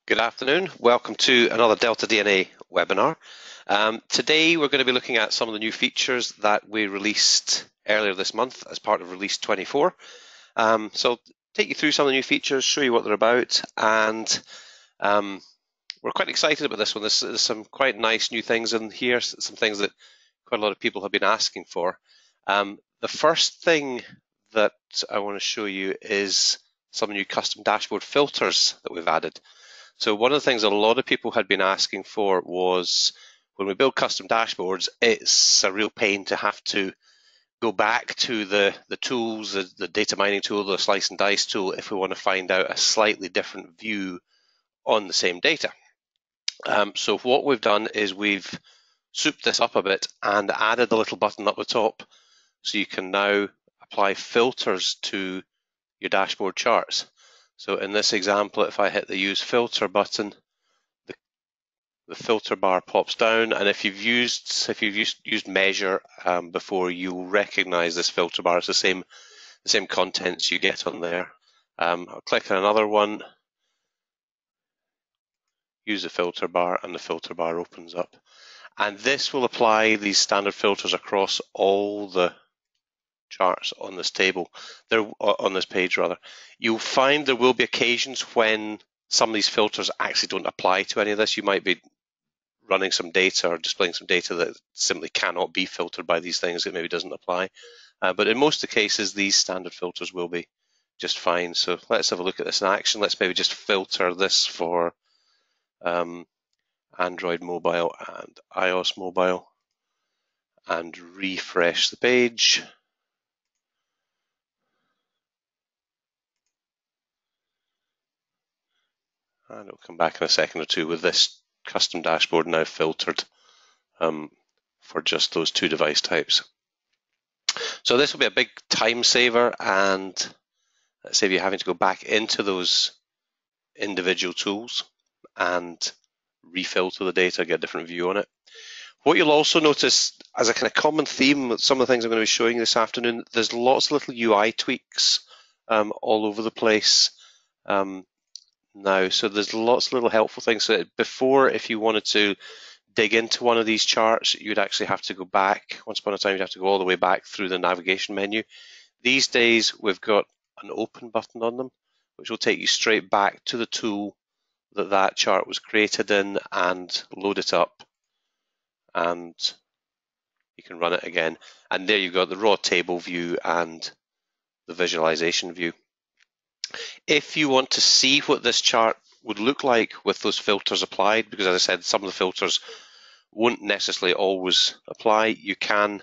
Good afternoon. Welcome to another deltaDNA webinar. Today we're going to be looking at some of the new features that we released earlier this month as part of release 24. So take you through some of the new features, show you what they're about, and we're quite excited about this one. There's some quite nice new things in here, some things that quite a lot of people have been asking for. The first thing that I want to show you is some new custom dashboard filters that we've added. So one of the things a lot of people had been asking for was when we build custom dashboards, it's a real pain to have to go back to the tools, the data mining tool, the slice and dice tool, if we want to find out a slightly different view on the same data. So what we've done is we've souped this up a bit and added a little button up the top so you can now apply filters to your dashboard charts. So in this example, if I hit the use filter button, the filter bar pops down, and if you've used measure before, you'll recognize this filter bar. It's the same contents you get on there. I'll click on another one, use the filter bar, and the filter bar opens up. And this will apply these standard filters across all the charts on this table. They're on this page rather. You'll find there will be occasions when some of these filters actually don't apply to any of this. You might be running some data or displaying some data that simply cannot be filtered by these things. It maybe doesn't apply. But in most of the cases, these standard filters will be just fine. So let's have a look at this in action. Let's maybe just filter this for Android mobile and iOS mobile and refresh the page. And it'll come back in a second or two with this custom dashboard now filtered for just those two device types. So this will be a big time saver, and save you having to go back into those individual tools and refilter the data, get a different view on it. What you'll also notice as a kind of common theme with some of the things I'm going to be showing you this afternoon, there's lots of little UI tweaks all over the place now. So there's lots of little helpful things. So before, if you wanted to dig into one of these charts, you'd actually have to go back. Once upon a time, you'd have to go all the way back through the navigation menu. These days, we've got an open button on them, which will take you straight back to the tool that chart was created in and load it up, and you can run it again. And there you've got the raw table view and the visualization view. If you want to see what this chart would look like with those filters applied, because as I said, some of the filters won't necessarily always apply, you can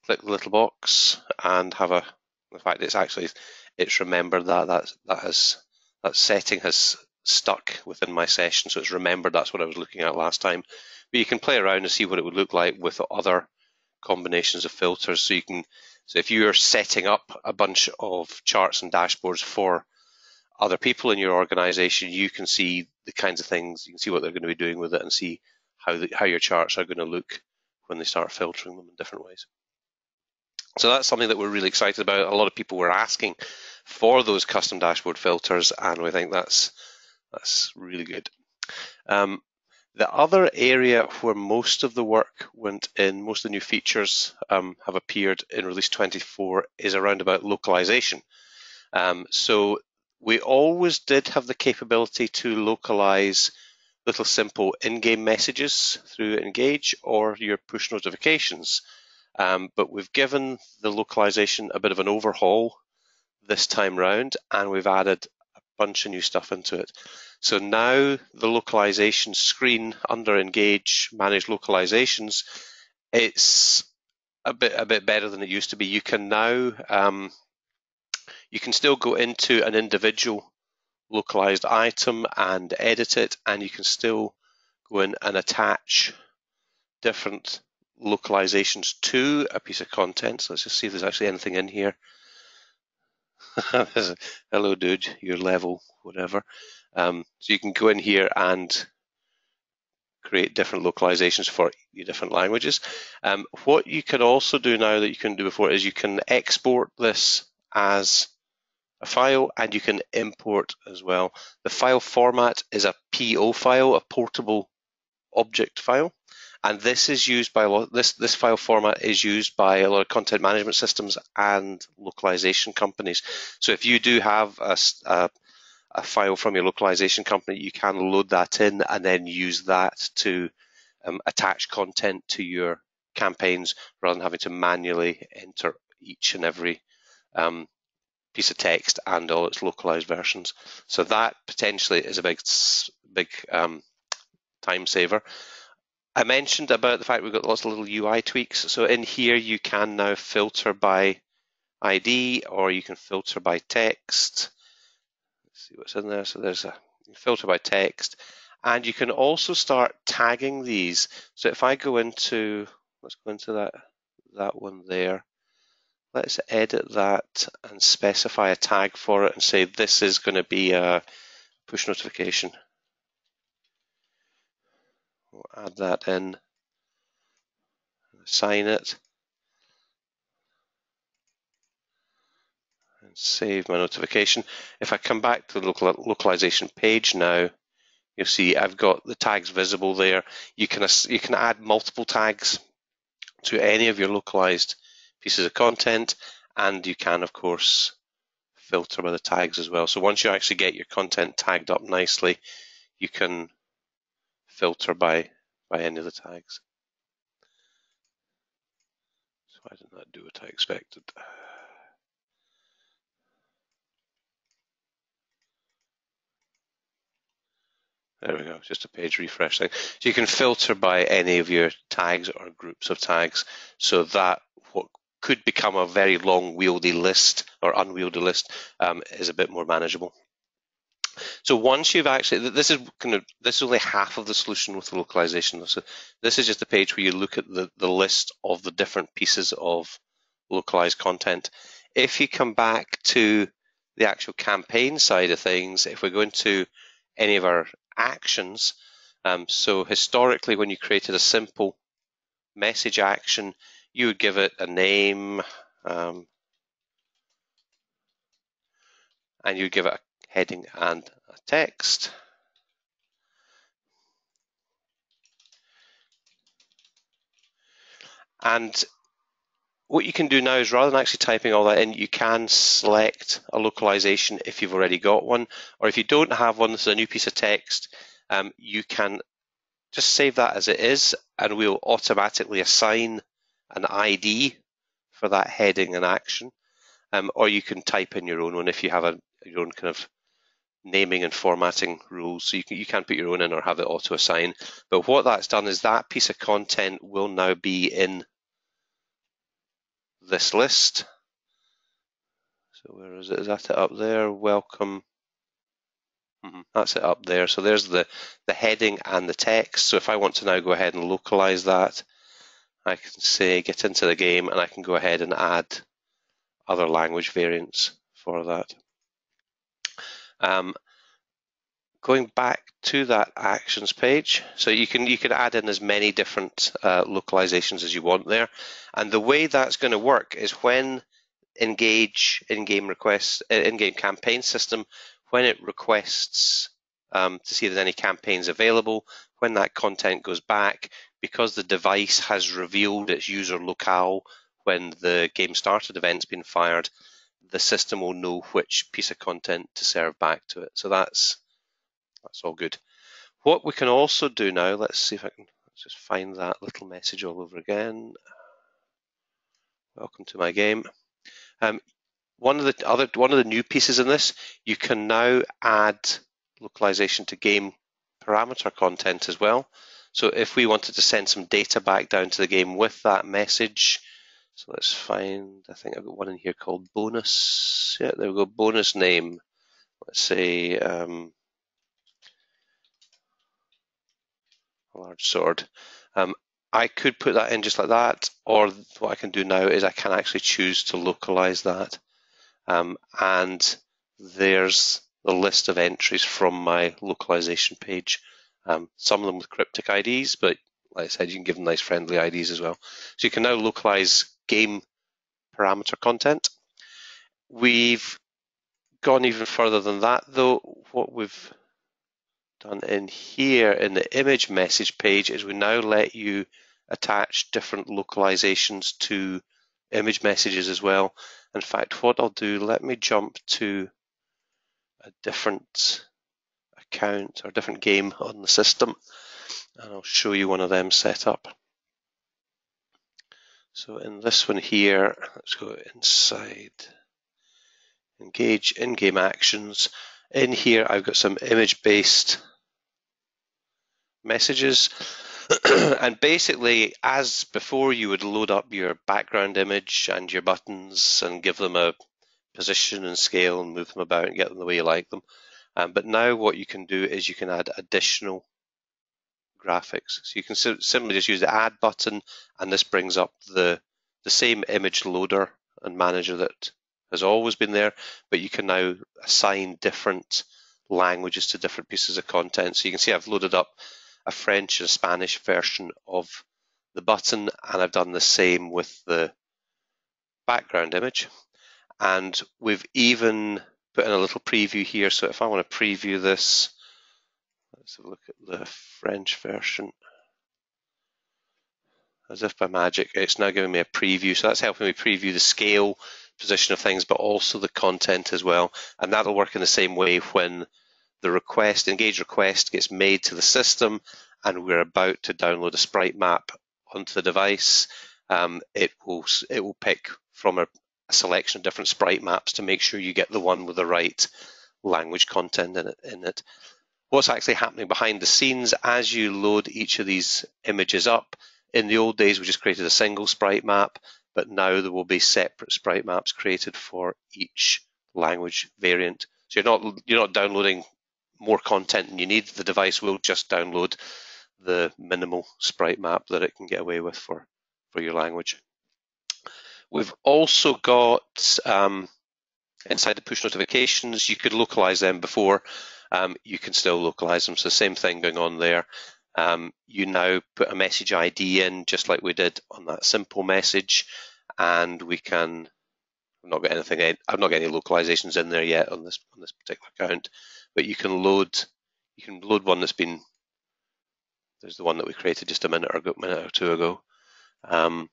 click the little box and have a, in fact it's remembered that setting has stuck within my session, so it's remembered that's what I was looking at last time. But you can play around and see what it would look like with other combinations of filters. So if you're setting up a bunch of charts and dashboards for other people in your organization, you can see the kinds of things, you can see what they're going to be doing with it and see how your charts are going to look when they start filtering them in different ways. So that's something that we're really excited about. A lot of people were asking for those custom dashboard filters, and we think that's really good. The other area where most of the work went in, most of the new features have appeared in release 24 is around about localization. So we always did have the capability to localize little simple in-game messages through Engage or your push notifications. But we've given the localization a bit of an overhaul this time round, and we've added a bunch of new stuff into it. So now the localization screen under Engage, Manage Localizations, it's a bit better than it used to be. You can now you can still go into an individual localized item and edit it, and you can still go in and attach different localizations to a piece of content. So let's just see if there's actually anything in here. Hello dude, your level, whatever. So you can go in here and create different localizations for your different languages. What you can also do now that you couldn't do before is you can export this as a file, and you can import as well. The file format is a PO file, a portable object file, and this is used by this file format is used by a lot of content management systems and localization companies. So if you do have a file from your localization company, you can load that in and then use that to attach content to your campaigns rather than having to manually enter each and every piece of text and all its localized versions. So that potentially is a big time saver. I mentioned about the fact we've got lots of little UI tweaks. So in here you can now filter by ID, or you can filter by text. Let's see what's in there. So there's a filter by text, and you can also start tagging these. So if I go into, let's go into that one there. Let's edit that and specify a tag for it and say this is going to be a push notification. We'll add that in, assign it, and save my notification. If I come back to the localization page now, you'll see I've got the tags visible there. You can add multiple tags to any of your localized pieces of content, and you can of course filter by the tags as well. So once you actually get your content tagged up nicely, you can filter by any of the tags. So why didn't that do what I expected? There we go, just a page refresh thing. So you can filter by any of your tags or groups of tags, so that what could become a very long wieldy list or unwieldy list is a bit more manageable. So once you've actually, this is only half of the solution with the localization. So this is just a page where you look at the list of the different pieces of localized content. If you come back to the actual campaign side of things, if we go into any of our actions, so historically when you created a simple message action, you would give it a name, and you give it a heading and a text. And what you can do now is, rather than actually typing all that in, you can select a localization if you've already got one, or if you don't have one, this is a new piece of text, you can just save that as it is, and we'll automatically assign an ID for that heading and action, or you can type in your own one if you have your own kind of naming and formatting rules. So you can put your own in or have it auto-assign. But what that's done is that piece of content will now be in this list. So where is it? Is that it up there? Welcome. That's it up there. So there's the heading and the text. So if I want to now go ahead and localize that, I can say get into the game, and I can go ahead and add other language variants for that. Going back to that actions page, so you can add in as many different localizations as you want there, and the way that's going to work is when Engage in-game campaign system, when it requests to see if there's any campaigns available, when that content goes back, because the device has revealed its user locale when the game started event's been fired, the system will know which piece of content to serve back to it. So that's all good. What we can also do now, let's see if I can just find that little message all over again. Welcome to my game. One of the new pieces in this, you can now add localization to game parameter content as well. So if we wanted to send some data back down to the game with that message, so let's find, I think I've got one in here called bonus. Yeah, there we go, bonus name. Let's say a large sword. I could put that in just like that, or what I can do now is I can actually choose to localize that. And there's the list of entries from my localization page. Some of them with cryptic IDs, but like I said, you can give them nice friendly IDs as well. So you can now localize game parameter content. We've gone even further than that though. What we've done in here in the image message page is we now let you attach different localizations to image messages as well. In fact, what I'll do, let me jump to a different account or different game on the system, and I'll show you one of them set up. So in this one here, let's go inside, engage in-game actions. In here, I've got some image-based messages. And basically, as before, you would load up your background image and your buttons and give them a position and scale and move them about and get them the way you like them. But now what you can do is you can add additional graphics. So you can simply just use the add button, and this brings up the same image loader and manager that has always been there, but you can now assign different languages to different pieces of content. So you can see I've loaded up a French and Spanish version of the button, and I've done the same with the background image. And we've even put in a little preview here. So if I want to preview this, let's have a look at the French version. As if by magic, it's now giving me a preview. So that's helping me preview the scale, position of things, but also the content as well. And that'll work in the same way when the request, engage request, gets made to the system and we're about to download a sprite map onto the device. It will pick from a selection of different sprite maps to make sure you get the one with the right language content in it. What's actually happening behind the scenes as you load each of these images up? In the old days, we just created a single sprite map, but now there will be separate sprite maps created for each language variant. So you're not downloading more content than you need. The device will just download the minimal sprite map that it can get away with for your language. We've also got inside the push notifications, you could localize them before. You can still localize them, so same thing going on there. You now put a message ID in, just like we did on that simple message, and we can. I've not got any localizations in there yet on this particular account, but you can load one that's been. There's the one that we created just a minute or two ago. So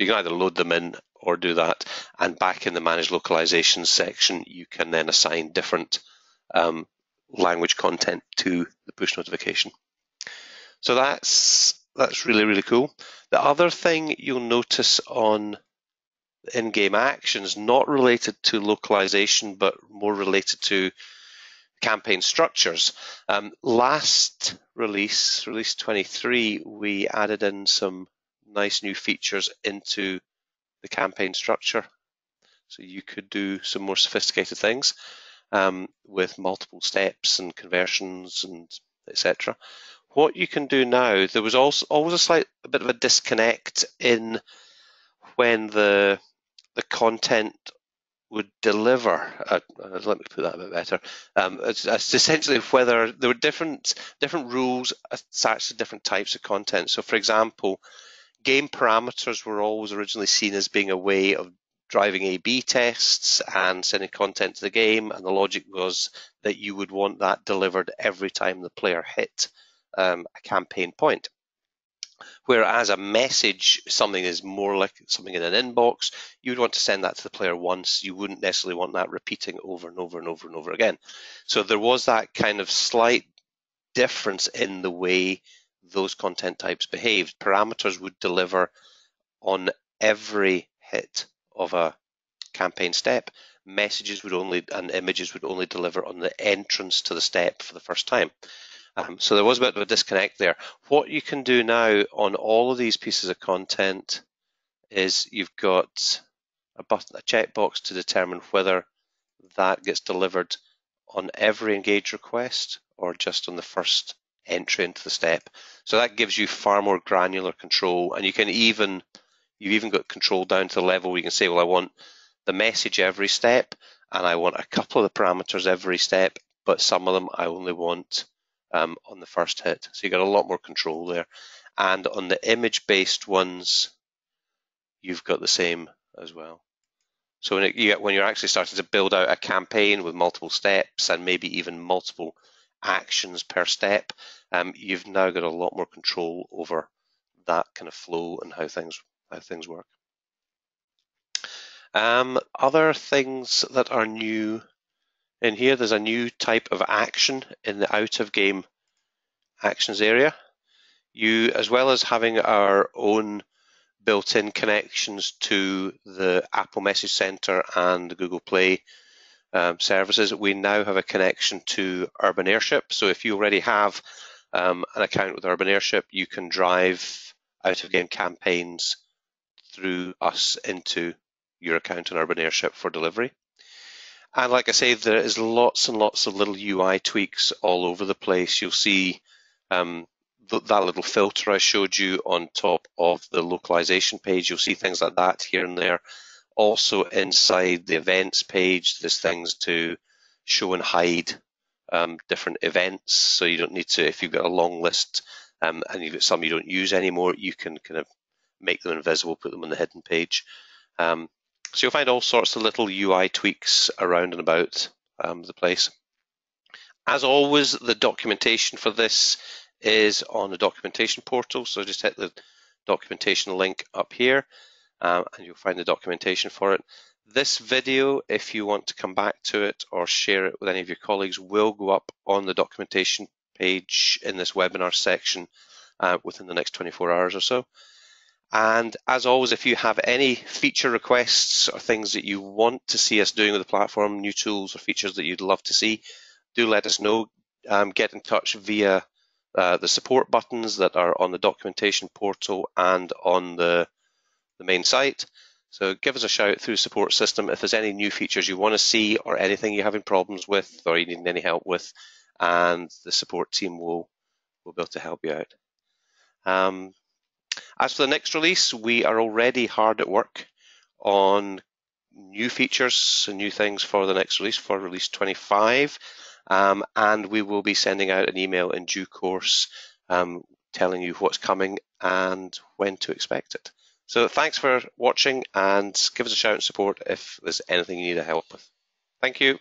you can either load them in or do that, and back in the Manage Localization section, you can then assign different language content to the push notification. So that's really, really cool. The other thing you'll notice on in-game actions, not related to localization, but more related to campaign structures. Last release 23, we added in some nice new features into the campaign structure. So you could do some more sophisticated things with multiple steps and conversions and etc. What you can do now, there was also always a bit of a disconnect in when the content would deliver. Let me put that a bit better. It's essentially whether there were different rules attached to different types of content. So, for example, game parameters were always originally seen as being a way of driving A/B tests and sending content to the game, and the logic was that you would want that delivered every time the player hit a campaign point. Whereas a message, something is more like something in an inbox, you would want to send that to the player once. You wouldn't necessarily want that repeating over and over and over and over again. So there was that kind of slight difference in the way those content types behaved. Parameters would deliver on every hit of a campaign step. Messages and images would only deliver on the entrance to the step for the first time. So there was a bit of a disconnect there. What you can do now on all of these pieces of content is you've got a button, a checkbox to determine whether that gets delivered on every engage request or just on the first entry into the step. So that gives you far more granular control, and you've even got control down to the level where you can say, well, I want the message every step, and I want a couple of the parameters every step, but some of them I only want on the first hit. So you got a lot more control there. And on the image-based ones, you've got the same as well. So when you're actually starting to build out a campaign with multiple steps and maybe even multiple actions per step, you've now got a lot more control over that kind of flow and how things work. Other things that are new in here, there's a new type of action in the out of game actions area. As well as having our own built-in connections to the Apple Message Center and the Google Play services, we now have a connection to Urban Airship. So if you already have an account with Urban Airship, you can drive out-of-game campaigns through us into your account in Urban Airship for delivery. And like I say, there is lots and lots of little UI tweaks all over the place. You'll see that little filter I showed you on top of the localization page. You'll see things like that here and there. Also inside the events page, there's things to show and hide different events. So you don't need to, if you've got a long list and you've got some you don't use anymore, you can kind of make them invisible, put them on the hidden page. So you'll find all sorts of little UI tweaks around and about the place. As always, the documentation for this is on the documentation portal. So just hit the documentation link up here and you'll find the documentation for it. This video, if you want to come back to it or share it with any of your colleagues, will go up on the documentation page in this webinar section within the next 24 hours or so. And as always, if you have any feature requests or things that you want to see us doing with the platform, new tools or features that you'd love to see, do let us know. Get in touch via the support buttons that are on the documentation portal and on the main site. So give us a shout through the support system if there's any new features you want to see or anything you're having problems with or you need any help with, and the support team will be able to help you out. As for the next release, we are already hard at work on new features and new things for the next release, for release 25. And we will be sending out an email in due course telling you what's coming and when to expect it. So thanks for watching, and give us a shout and support if there's anything you need help with. Thank you.